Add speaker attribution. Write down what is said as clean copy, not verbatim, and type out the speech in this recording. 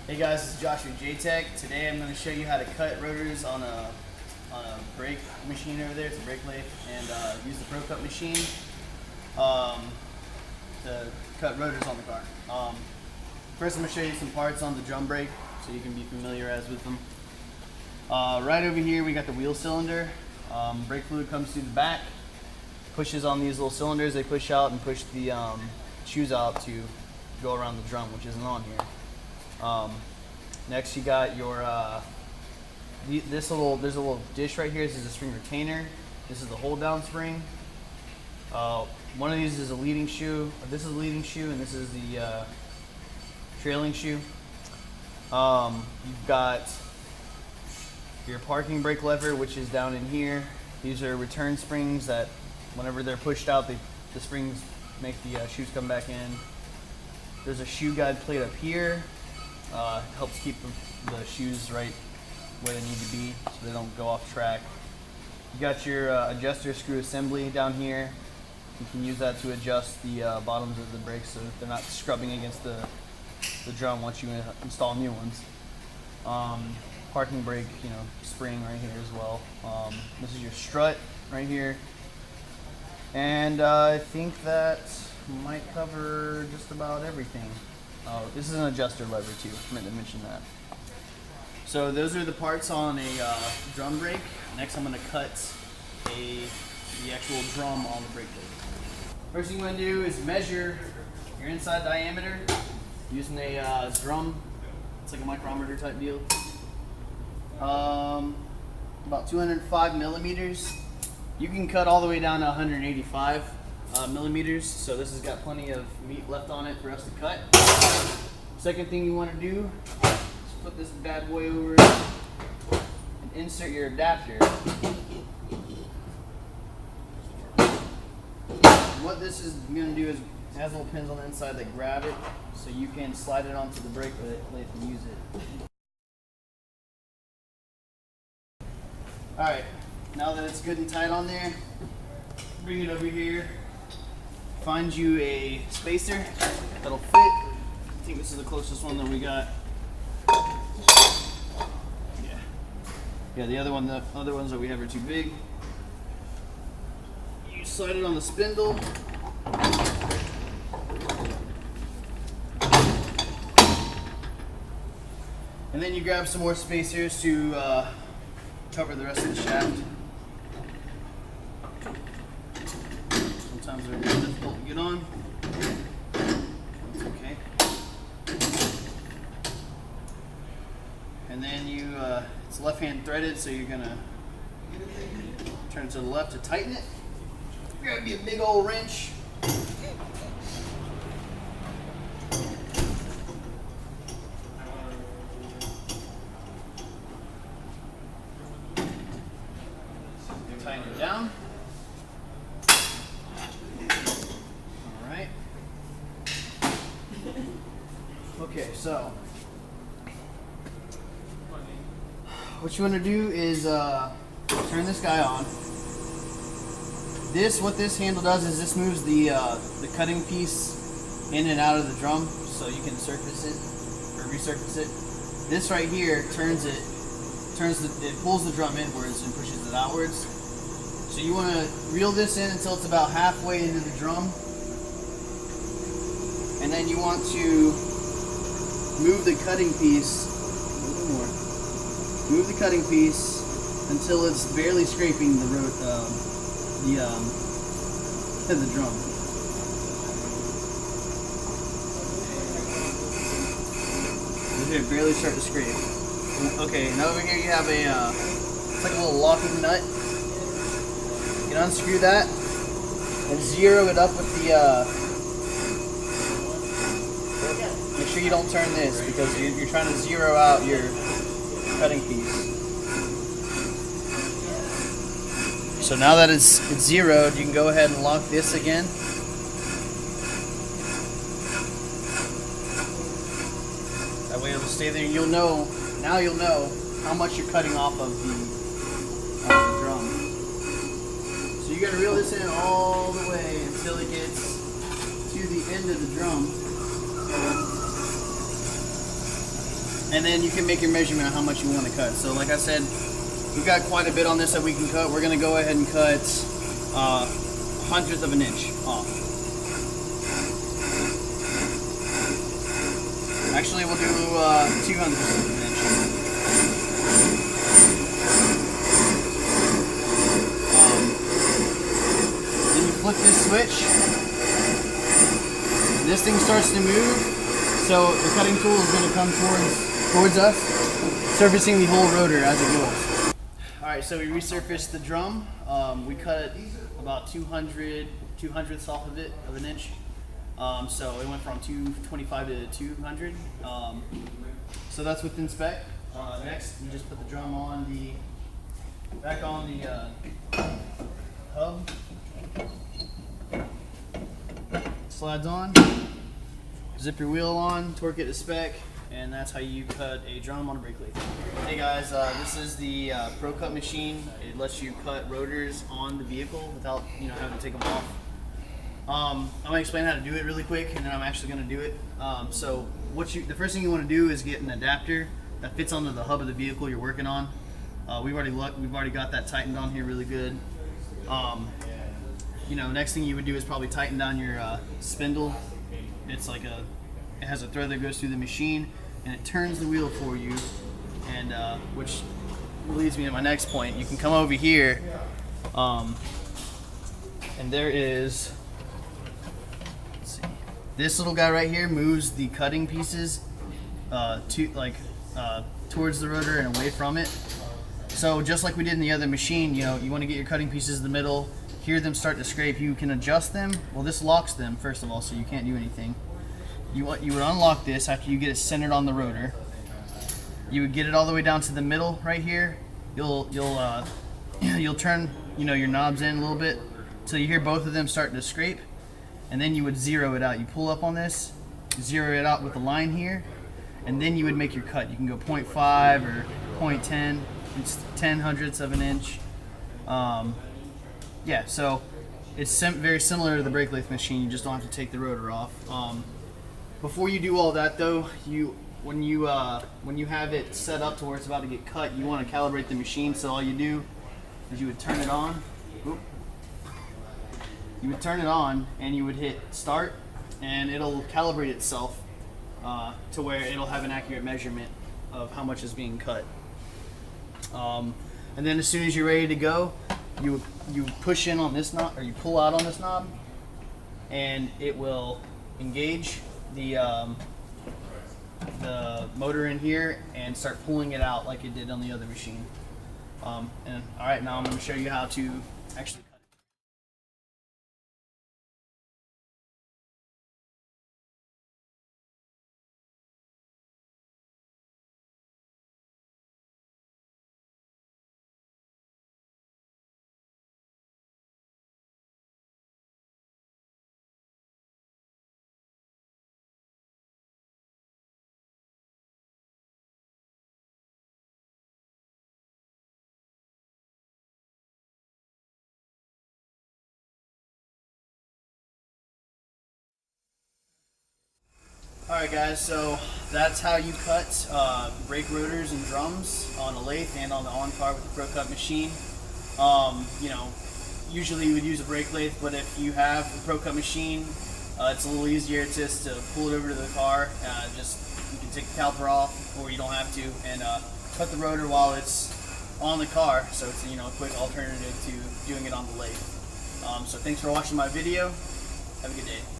Speaker 1: Hey guys, this is Josh with JTech. Today I'm going to show you how to cut rotors on a brake machine over there. It's a brake lathe, and use the procut machine to cut rotors on the car. First I'm going to show you some parts on the drum brake so you can be familiarized with them. Right over here we got the wheel cylinder. Brake fluid comes through the back, pushes on these little cylinders. They push out and push the shoes out to go around the drum, which isn't on here. Next you got your there's a little dish right here. This is a spring retainer. This is the hold down spring. One of these is a leading shoe. This is a leading shoe, and this is the trailing shoe. You've got your parking brake lever, which is down in here. These are return springs that whenever they're pushed out, the springs make the shoes come back in. There's a shoe guide plate up here. Helps keep the shoes right where they need to be so they don't go off track. You got your adjuster screw assembly down here. You can use that to adjust the bottoms of the brakes so that they're not scrubbing against the drum once you install new ones. Parking brake, spring right here as well. This is your strut right here. And I think that might cover just about everything. This is an adjuster lever too, I meant to mention that. So those are the parts on a drum brake. Next I'm going to cut the actual drum on the brake plate. First thing you want to do is measure your inside diameter using a drum. It's like a micrometer type deal. About 205 millimeters. You can cut all the way down to 185 millimeters, so this has got plenty of meat left on it for us to cut. Second thing you want to do is put this bad boy over and insert your adapter. What this is going to do is it has little pins on the inside that grab it, so you can slide it onto the brake lathe and use it. Alright, now that it's good and tight on there, bring it over here. Find you a spacer that'll fit. I think this is the closest one that we got. Yeah, the other ones that we have are too big. You slide it on the spindle. And then you grab some more spacers to cover the rest of the shaft. Sometimes they're a little difficult to get on. That's okay. And then it's left hand threaded, so you're gonna turn it to the left to tighten it. You're gonna be a big old wrench. Tighten it down. Okay, so what you want to do is turn this guy on. What this handle does is this moves the cutting piece in and out of the drum, so you can surface it or resurface it. This right here it pulls the drum inwards and pushes it outwards. So you want to reel this in until it's about halfway into the drum, and then you want to move the cutting piece a little more. Move the cutting piece until it's barely scraping the drum. It barely start to scrape. Okay, now over here you have it's like a little locking nut. You can unscrew that and zero it up with the. Make sure you don't turn this because you're trying to zero out your cutting piece. So now that it's zeroed, you can go ahead and lock this again. That way it'll stay there. Now you'll know how much you're cutting off of the drum. So you gotta reel this in all the way until it gets to the end of the drum. and then you can make your measurement of how much you want to cut. So like I said, we've got quite a bit on this that we can cut. We're going to go ahead and cut 1/100th of an inch off. Actually, we'll do 2/200ths of an inch. Then you flip this switch, and this thing starts to move. So the cutting tool is going to come towards us, surfacing the whole rotor as it goes. All right, so we resurfaced the drum. We cut about 2/200ths off of it of an inch. So it went from 225 to 200. So that's within spec. Next, you just put the drum on back on the hub. Slides on. Zip your wheel on, torque it to spec, and that's how you cut a drum on a brake lathe. Hey guys, this is the procut machine. It lets you cut rotors on the vehicle without having to take them off. I'm gonna explain how to do it really quick, and then I'm actually gonna do it. So the first thing you want to do is get an adapter that fits onto the hub of the vehicle you're working on. We've already got that tightened on here really good. Next thing you would do is probably tighten down your spindle. It's like it has a thread that goes through the machine, and it turns the wheel for you. And which leads me to my next point. You can come over here, and there is. This little guy right here moves the cutting pieces towards the rotor and away from it. So just like we did in the other machine, you want to get your cutting pieces in the middle, hear them start to scrape. You can adjust them. Well, this locks them first of all, so you can't do anything. You would unlock this after you get it centered on the rotor. You would get it all the way down to the middle right here. You'll turn your knobs in a little bit till you hear both of them starting to scrape. And then you would zero it out. You pull up on this, zero it out with the line here, and then you would make your cut. You can go 0.5 or 0.10. It's 0.100ths of an inch. Yeah, so it's very similar to the brake lathe machine. You just don't have to take the rotor off. Before you do all that, though, when you have it set up to where it's about to get cut, you want to calibrate the machine. So all you do is you would turn it on. Oop. You would turn it on and you would hit start, and it'll calibrate itself to where it'll have an accurate measurement of how much is being cut. And then as soon as you're ready to go, you push in on this knob, or you pull out on this knob, and it will engage the motor in here and start pulling it out like it did on the other machine. All right, now I'm going to show you how to actually cut it. Alright guys, so that's how you cut brake rotors and drums on a lathe and on the on-car with the procut machine. Usually you would use a brake lathe, but if you have a procut machine, it's a little easier just to pull it over to the car. You can take the caliper off, or you don't have to, and cut the rotor while it's on the car. So it's a quick alternative to doing it on the lathe. So thanks for watching my video. Have a good day.